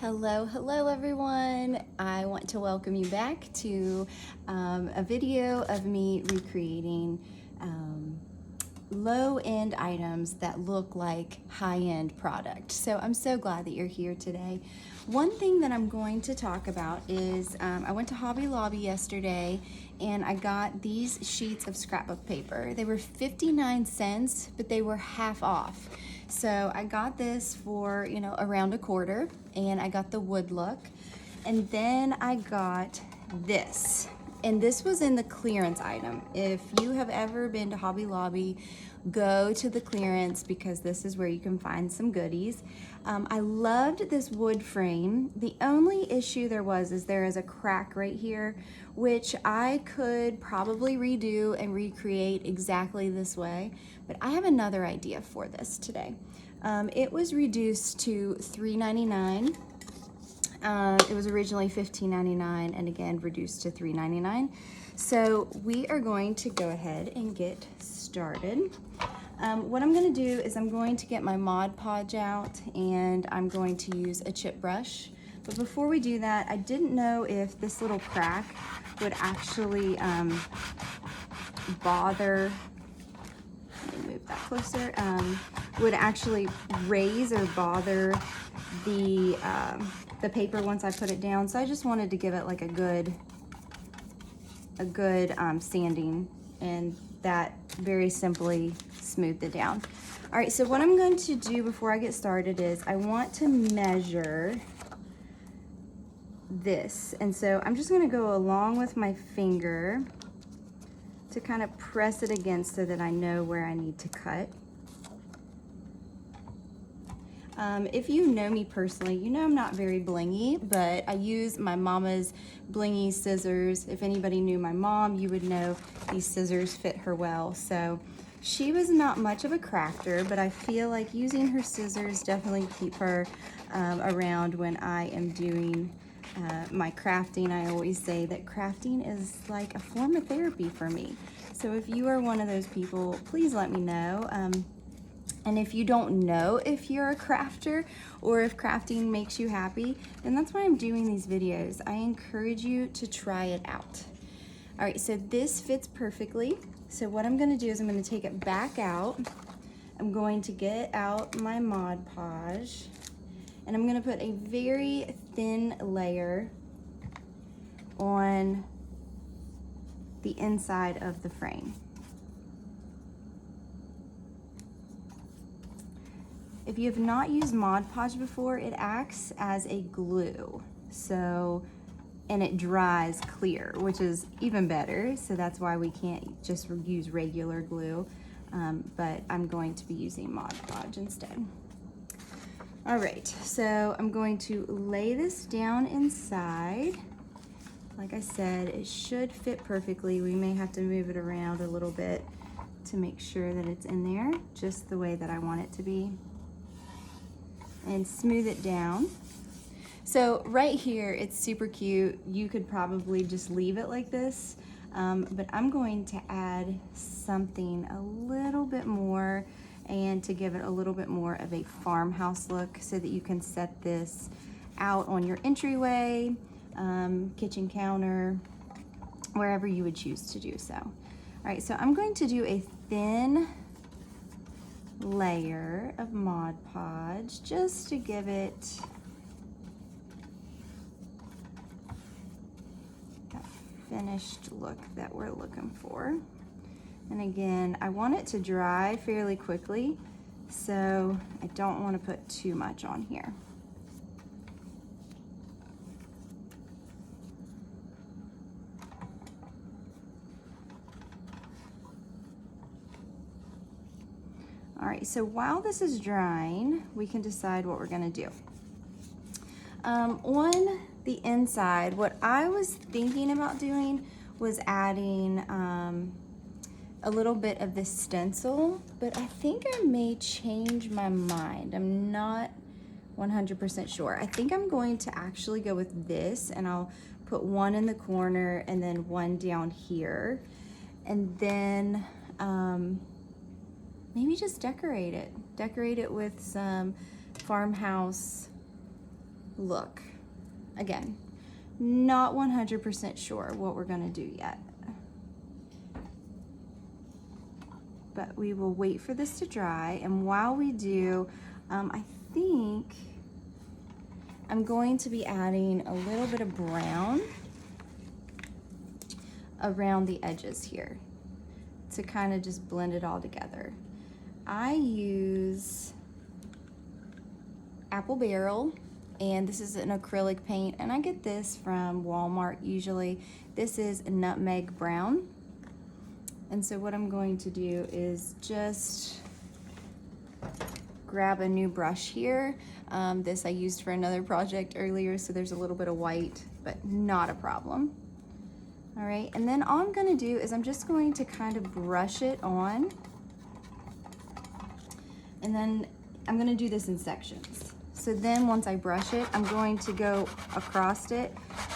Hello everyone. I want to welcome you back to a video of me recreating low-end items that look like high-end product. So I'm so glad that you're here today. One thing that I'm going to talk about is I went to Hobby Lobby yesterday and I got these sheets of scrapbook paper. They were 59 cents, but they were half off. So I got this for, around a quarter, and I got the wood look. And then I got this. And this was in the clearance item. If you have ever been to Hobby Lobby, go to the clearance because this is where you can find some goodies. I loved this wood frame. The only issue is there is a crack right here, which I could probably redo and recreate exactly this way, but I have another idea for this today. It was reduced to $3.99. It was originally $15.99 and again reduced to $3.99. So we are going to go ahead and get started. What I'm going to do is I'm going to get my Mod Podge out and I'm going to use a chip brush. But before we do that, I didn't know if this little crack would actually bother, let me move that closer, would actually raise or bother the paper once I put it down. So I just wanted to give it like a good sanding, and that very simply smoothed it down. All right, so what I'm going to do before I get started is I want to measure this. And so I'm just gonna go along with my finger to kind of press it against so that I know where I need to cut. If you know me personally, you know I'm not very blingy, but I use my mama's blingy scissors. If anybody knew my mom, you would know these scissors fit her well. So she was not much of a crafter, but I feel like using her scissors definitely keep her around when I am doing my crafting. I always say that crafting is like a form of therapy for me. So if you are one of those people, please let me know. And if you don't know if you're a crafter or if crafting makes you happy, then that's why I'm doing these videos. I encourage you to try it out. All right, so this fits perfectly. So what I'm gonna do is I'm gonna take it back out. I'm going to get out my Mod Podge, and I'm gonna put a very thin layer on the inside of the frame. If you have not used Mod Podge before, it acts as a glue. And it dries clear, which is even better. So that's why we can't just use regular glue, but I'm going to be using Mod Podge instead. All right, so I'm going to lay this down inside. Like I said, it should fit perfectly. We may have to move it around a little bit to make sure that it's in there just the way that I want it to be, and smooth it down. So right here, it's super cute. You could probably just leave it like this, but I'm going to add something a little bit more and to give it a little bit more of a farmhouse look so that you can set this out on your entryway, kitchen counter, wherever you would choose to do so. All right, so I'm going to do a thin layer of Mod Podge just to give it that finished look that we're looking for. And again, I want it to dry fairly quickly, so I don't want to put too much on here. All right, so while this is drying, we can decide what we're gonna do. On the inside, what I was thinking about doing was adding a little bit of this stencil, but I think I may change my mind. I'm not 100% sure. I think I'm going to actually go with this, and I'll put one in the corner and then one down here, and then maybe just decorate it with some farmhouse look. Again, not 100% sure what we're gonna do yet. But we will wait for this to dry, and while we do, I think I'm going to be adding a little bit of brown around the edges here to kind of just blend it all together. I use Apple Barrel, and this is an acrylic paint, and I get this from Walmart usually. This is nutmeg brown. And so what I'm going to do is just grab a new brush here. This I used for another project earlier, so there's a little bit of white, but not a problem. All right, and then all I'm gonna do is I'm just going to kind of brush it on, and then I'm gonna do this in sections. So then once I brush it, I'm going to go across it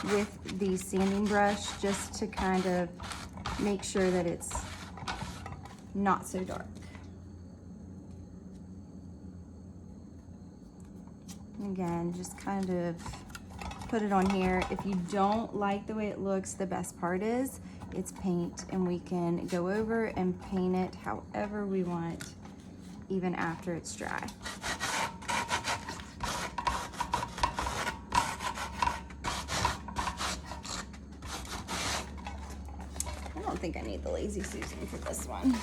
with the sanding brush just to kind of make sure that it's not so dark. Again, just kind of put it on here. If you don't like the way it looks, the best part is it's paint, and we can go over and paint it however we want, even after it's dry. I don't think I need the Lazy Susan for this one.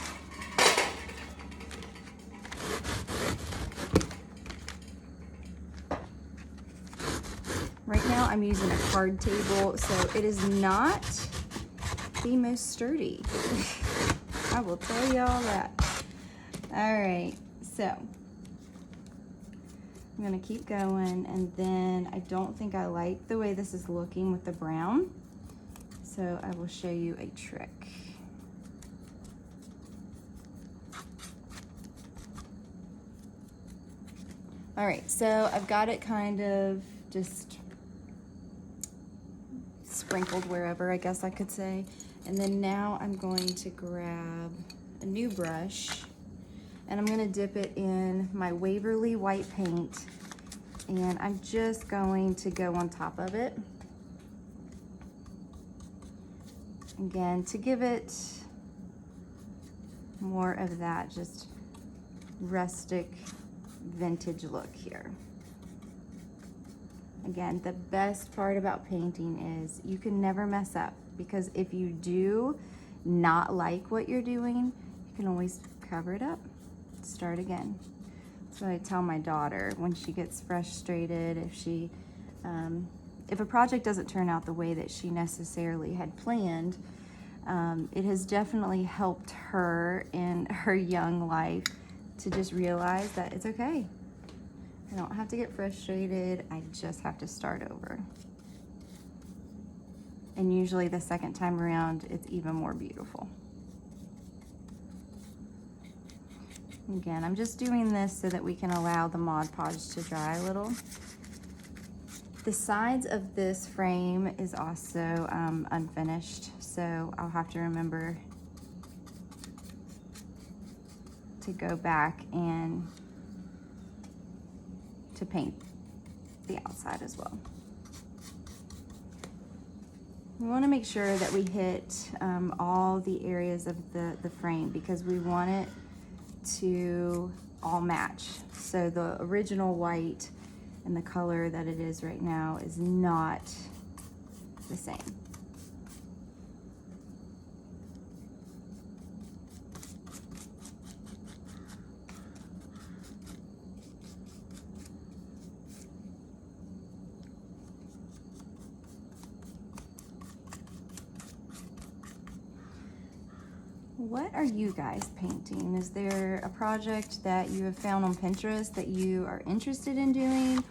Right now I'm using a card table, so it is not the most sturdy. I will tell y'all that. All right, so I'm gonna keep going, and then I don't think I like the way this is looking with the brown, so I will show you a trick. All right, so I've got it kind of just sprinkled wherever, I guess I could say. And then now I'm going to grab a new brush, and I'm gonna dip it in my Waverly white paint, and I'm just going to go on top of it. Again, to give it more of that just rustic vintage look here. Again, the best part about painting is you can never mess up, because if you do not like what you're doing, you can always cover it up, start again. That's what I tell my daughter when she gets frustrated, if a project doesn't turn out the way that she necessarily had planned. It has definitely helped her in her young life to just realize that it's okay. I don't have to get frustrated, I just have to start over. And usually the second time around, it's even more beautiful. Again, I'm just doing this so that we can allow the Mod Podge to dry a little. The sides of this frame is also unfinished, so I'll have to remember to go back and to paint the outside as well. We want to make sure that we hit all the areas of the frame, because we want it to all match. So the original white and the color that it is right now is not the same. What are you guys painting? Is there a project that you have found on Pinterest that you are interested in doing?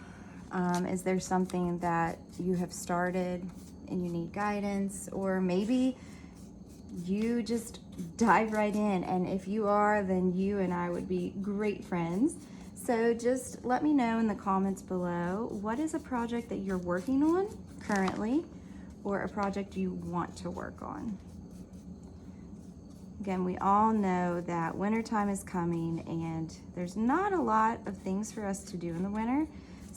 Is there something that you have started and you need guidance? Or maybe you just dive right in, and if you are, then you and I would be great friends. So just let me know in the comments below, what is a project that you're working on currently, or a project you want to work on? Again, we all know that wintertime is coming, and there's not a lot of things for us to do in the winter.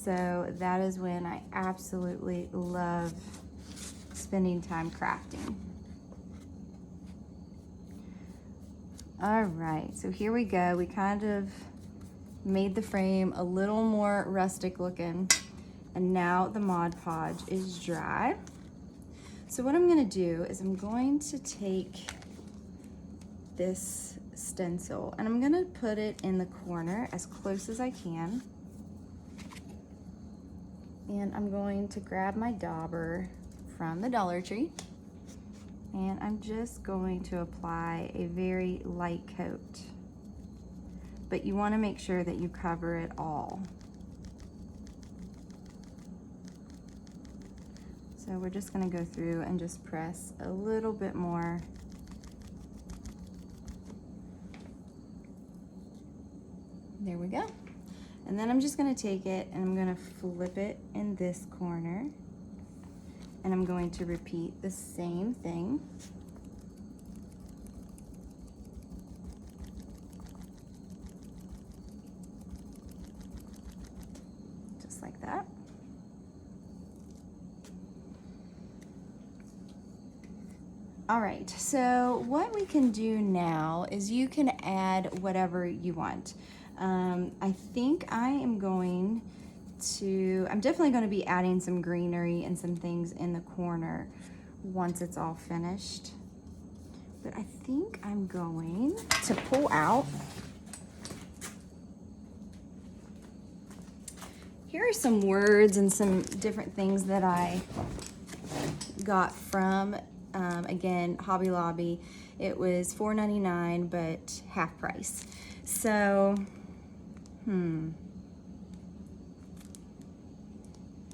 So that is when I absolutely love spending time crafting. All right, so here we go. We kind of made the frame a little more rustic looking, and now the Mod Podge is dry. So what I'm gonna do is I'm going to take this stencil and I'm gonna put it in the corner as close as I can. And I'm going to grab my dauber from the Dollar Tree, and I'm just going to apply a very light coat. But you want to make sure that you cover it all. So we're just going to go through and just press a little bit more. There we go. And then I'm just going to take it and I'm going to flip it in this corner. And I'm going to repeat the same thing. Just like that. All right, so what we can do now is you can add whatever you want. I think I'm definitely going to be adding some greenery and some things in the corner once it's all finished. But I think I'm going to pull out. Here are some words and some different things that I got from, again, Hobby Lobby. It was $4.99, but half price. So,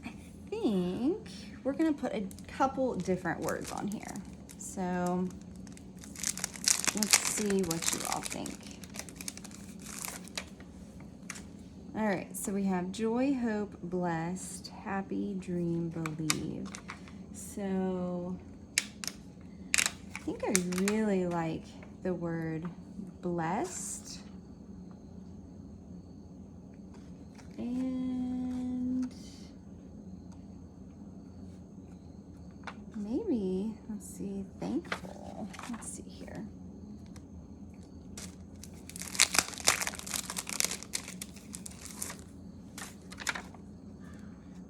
I think we're gonna put a couple different words on here. So, let's see what you all think. All right, so we have joy, hope, blessed, happy, dream, believe. So, I think I really like the word blessed. And maybe, let's see, thankful. Let's see here.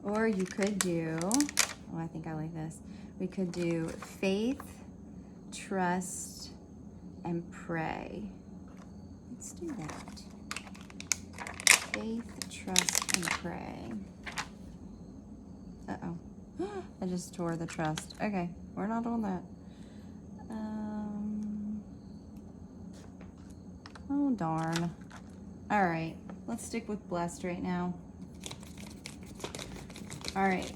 Or you could do, oh, I think I like this. We could do faith, trust, and pray. Let's do that. Faith, trust, and pray. Uh-oh. I just tore the trust. Okay, we're not on that. Oh, darn. All right, let's stick with blessed right now. All right.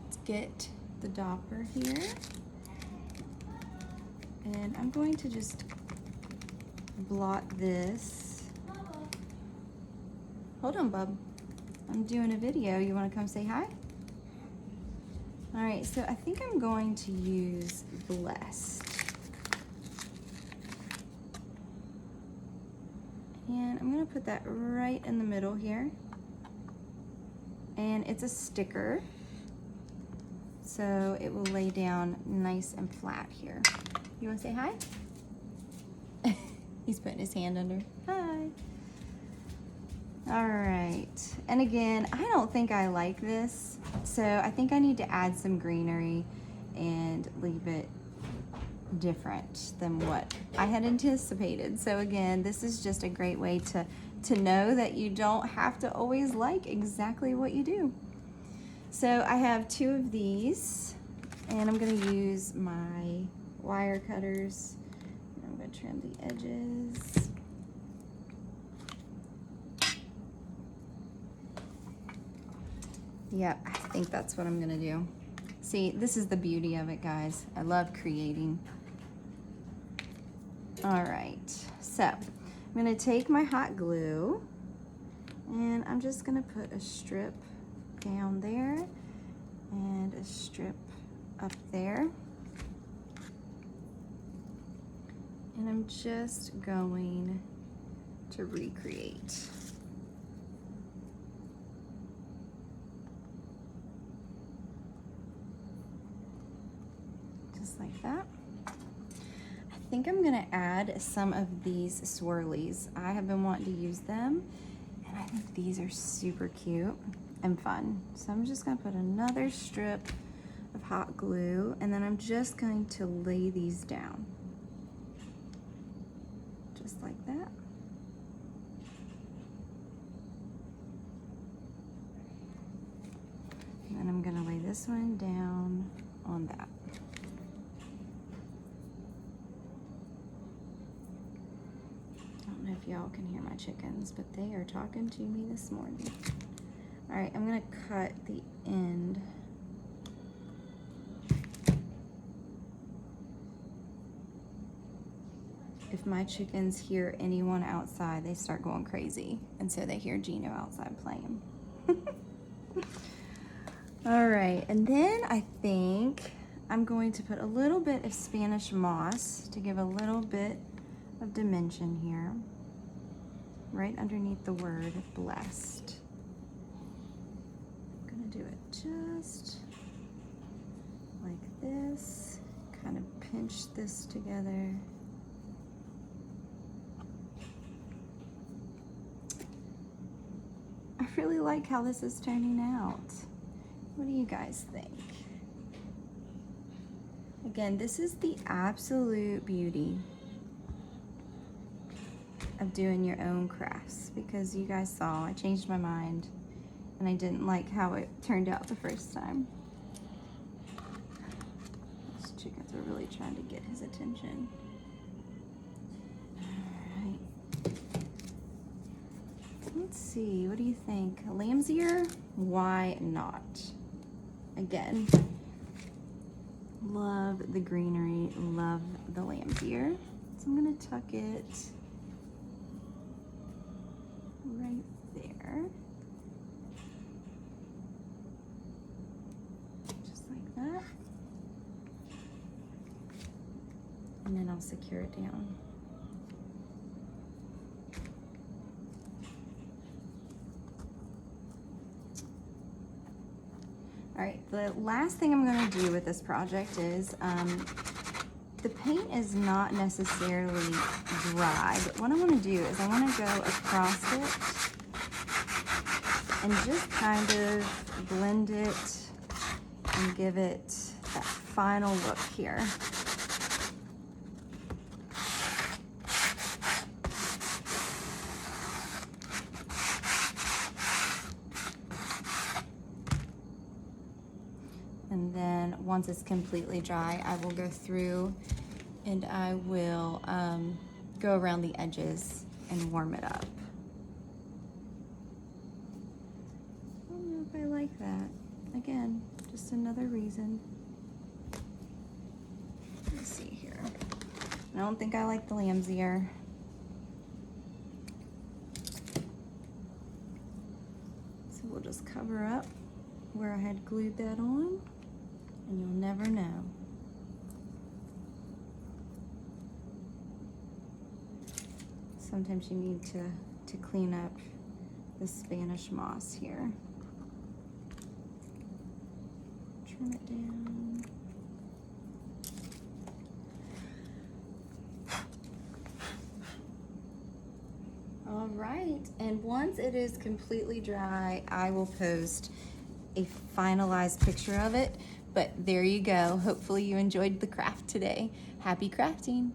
Let's get the dauber here. And I'm going to just blot this. Hold on, bub. I'm doing a video. You want to come say hi? All right, so I think I'm going to use blessed. And I'm going to put that right in the middle here. And it's a sticker, so it will lay down nice and flat here. You want to say hi? He's putting his hand under. Hi. All right. And again, I don't think I like this, so I think I need to add some greenery and leave it different than what I had anticipated. So again, this is just a great way to know that you don't have to always like exactly what you do. So I have 2 of these, and I'm going to use my wire cutters. I'm going to trim the edges. Yep, I think that's what I'm going to do. See, this is the beauty of it, guys. I love creating. All right, so I'm going to take my hot glue, and I'm just going to put a strip down there and a strip up there. And I'm just going to recreate. Just like that. I think I'm gonna add some of these swirlies. I have been wanting to use them, and I think these are super cute and fun. So I'm just gonna put another strip of hot glue, and then I'm just going to lay these down. Just like that. And then I'm gonna lay this one down on that. I don't know if y'all can hear my chickens, but they are talking to me this morning. All right, I'm gonna cut the end. If my chickens hear anyone outside, they start going crazy. And so they hear Gino outside playing. All right, and then I think I'm going to put a little bit of Spanish moss to give a little bit of dimension here, right underneath the word blessed. I'm gonna do it just like this, kind of pinch this together. I really like how this is turning out. What do you guys think? Again, this is the absolute beauty of doing your own crafts, because you guys saw I changed my mind and I didn't like how it turned out the first time. These chickens are really trying to get his attention. Let's see, what do you think? A lamb's ear? Why not? Again, love the greenery, love the lamb's ear. So I'm gonna tuck it right there. Just like that. And then I'll secure it down. All right, the last thing I'm gonna do with this project is, the paint is not necessarily dry, but what I wanna do is I wanna go across it and just kind of blend it and give it that final look here. And then once it's completely dry, I will go through and I will go around the edges and warm it up. I don't know if I like that. Again, just another reason. Let's see here. I don't think I like the lamb's ear. So we'll just cover up where I had glued that on, and you'll never know. Sometimes you need to clean up the Spanish moss here. Trim it down. All right, and once it is completely dry, I will post a finalized picture of it. But there you go. Hopefully you enjoyed the craft today. Happy crafting.